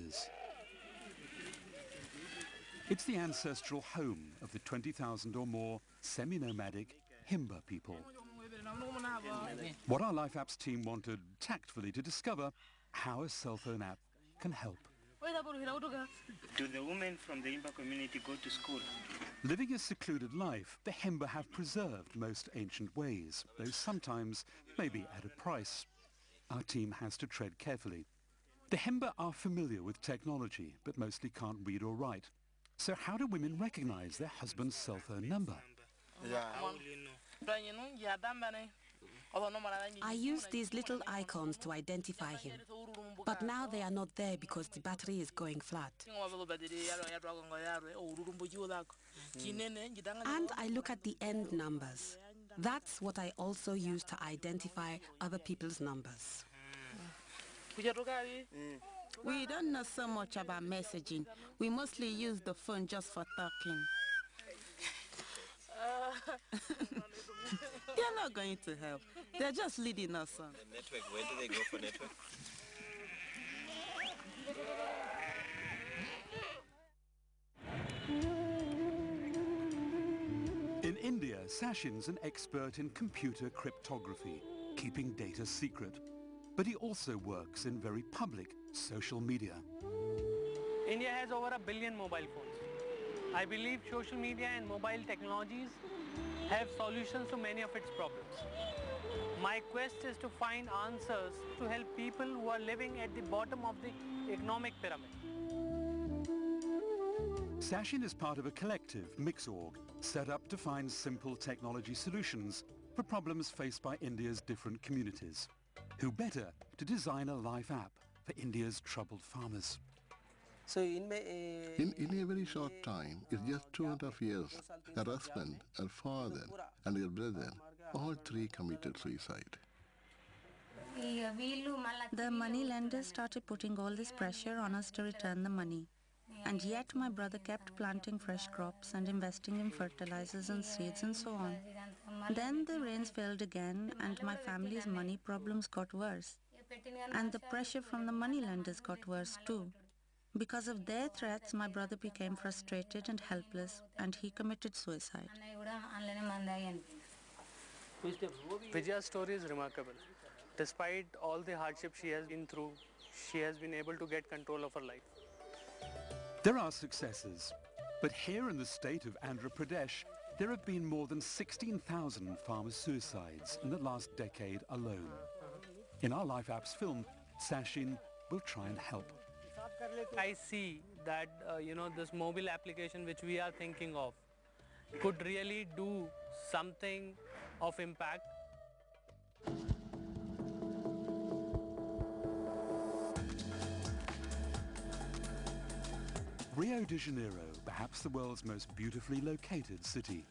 villages. It's the ancestral home of the 20,000 or more semi-nomadic Himba people. What our Life Apps team wanted tactfully to discover how a cell phone app can help. Do the women from the Himba community go to school? Living a secluded life, the Himba have preserved most ancient ways, though sometimes maybe at a price. Our team has to tread carefully. The Himba are familiar with technology, but mostly can't read or write. So how do women recognize their husband's cell phone number? I use these little icons to identify him, but now they are not there because the battery is going flat. And I look at the end numbers. That's what I also use to identify other people's numbers. We don't know so much about messaging. We mostly use the phone just for talking. They're not going to help. They're just leading us on. The network, where do they go for network? In India, Sachin's an expert in computer cryptography, keeping data secret. But he also works in very public social media. India has over 1 billion mobile phones. I believe social media and mobile technologies have solutions to many of its problems. My quest is to find answers to help people who are living at the bottom of the economic pyramid. Sachin is part of a collective, Mixorg, set up to find simple technology solutions for problems faced by India's different communities. Who better to design a life app for India's troubled farmers? So in a very short time, it's just 2.5 years, her husband, her father and her brother, all three committed suicide. The money lenders started putting all this pressure on us to return the money. And yet my brother kept planting fresh crops and investing in fertilizers and seeds and so on. Then the rains failed again and my family's money problems got worse. And the pressure from the money lenders got worse too. Because of their threats, my brother became frustrated and helpless and he committed suicide. Vijaya's story is remarkable. Despite all the hardship she has been through, she has been able to get control of her life. There are successes, but here in the state of Andhra Pradesh, there have been more than 16,000 farmer suicides in the last decade alone. In our Life Apps film, Sachin will try and help. I see that, this mobile application which we are thinking of could really do something of impact. Rio de Janeiro, perhaps the world's most beautifully located city.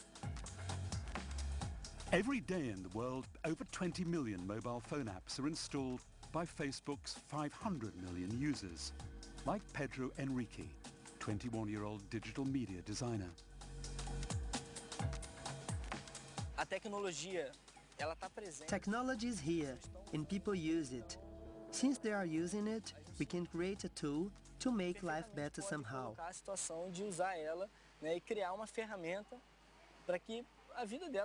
Every day in the world, over 20 million mobile phone apps are installed by Facebook's 500 million users, like Pedro Enrique, 21-year-old digital media designer. Technology is here, and people use it. Since they are using it, we can create a tool to make life better somehow.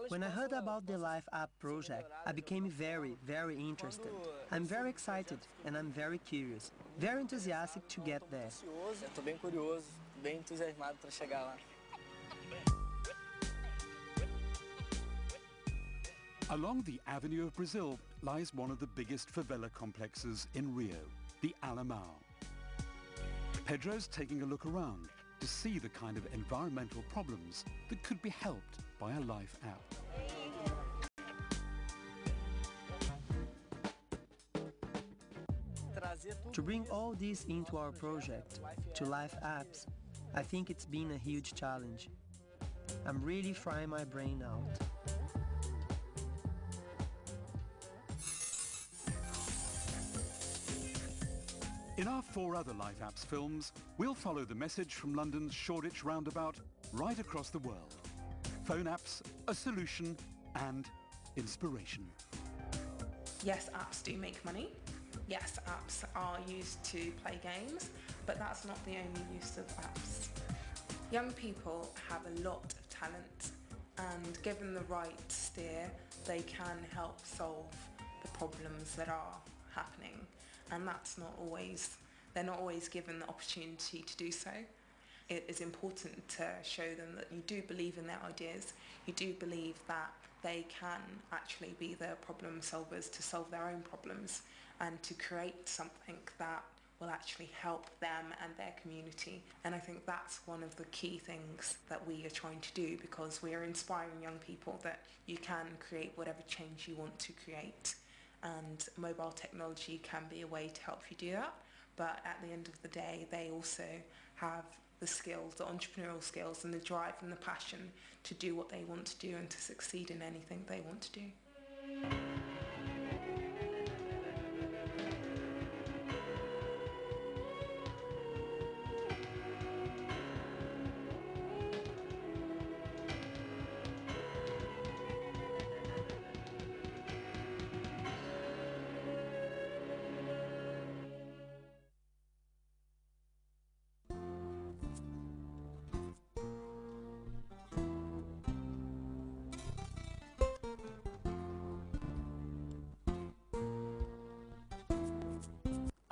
When I heard about the Life App project, I became very, very interested. I'm very excited and I'm very curious, very enthusiastic to get there. Along the Avenue of Brazil lies one of the biggest favela complexes in Rio, the Alemão. Pedro's taking a look around to see the kind of environmental problems that could be helped by a Life app. To bring all this into our project, to Life Apps, I think it's been a huge challenge. I'm really frying my brain out. In our 4 other Life Apps films, we'll follow the message from London's Shoreditch roundabout right across the world. Phone apps, a solution, and inspiration. Yes, apps do make money. Yes, apps are used to play games. but that's not the only use of apps. Young people have a lot of talent, and given the right steer, they can help solve the problems that are happening, and they're not always given the opportunity to do so. It is important to show them that you do believe in their ideas, you do believe that they can actually be the problem solvers to solve their own problems and to create something that will actually help them and their community. And I think that's one of the key things that we are trying to do, because we are inspiring young people that you can create whatever change you want to create, and mobile technology can be a way to help you do that. But at the end of the day, they also have the skills, the entrepreneurial skills and the drive and the passion to do what they want to do and to succeed in anything they want to do.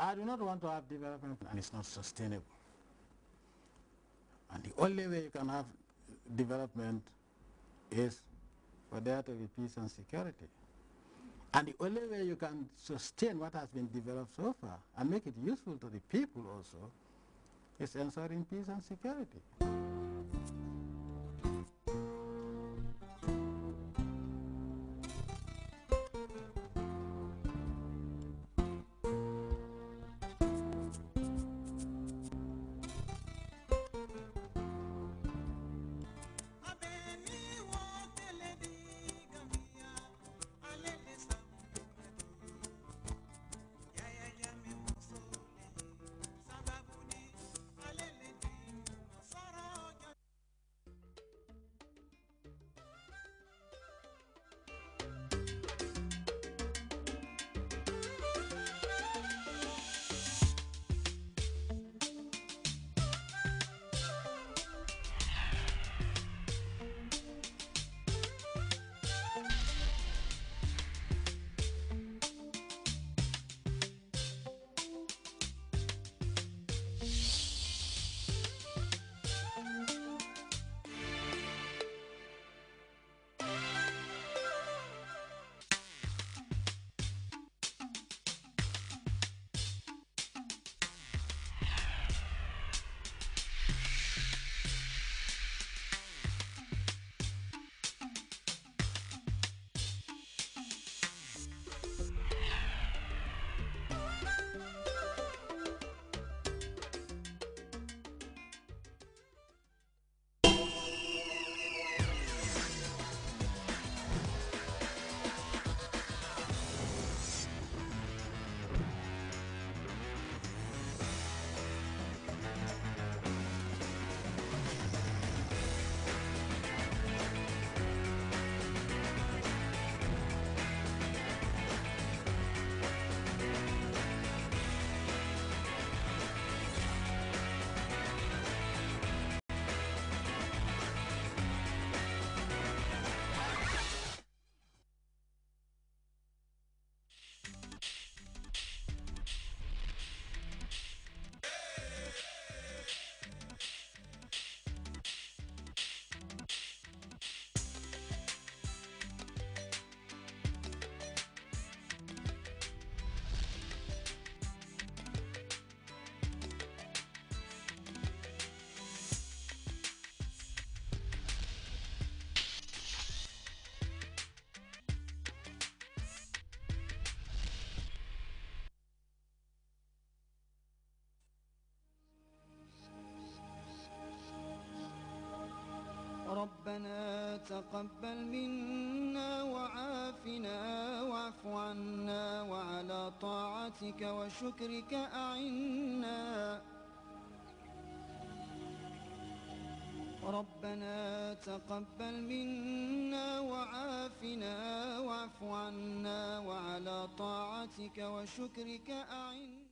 I do not want to have development and it's not sustainable. And the only way you can have development is for there to be peace and security. And the only way you can sustain what has been developed so far and make it useful to the people also is ensuring peace and security. ربنا تقبل منا وعافنا واعف عنا وعلى طاعتك وشكرك أعنا ربنا تقبل منا وعافنا واعف عنا وعلى طاعتك وشكرك أعنا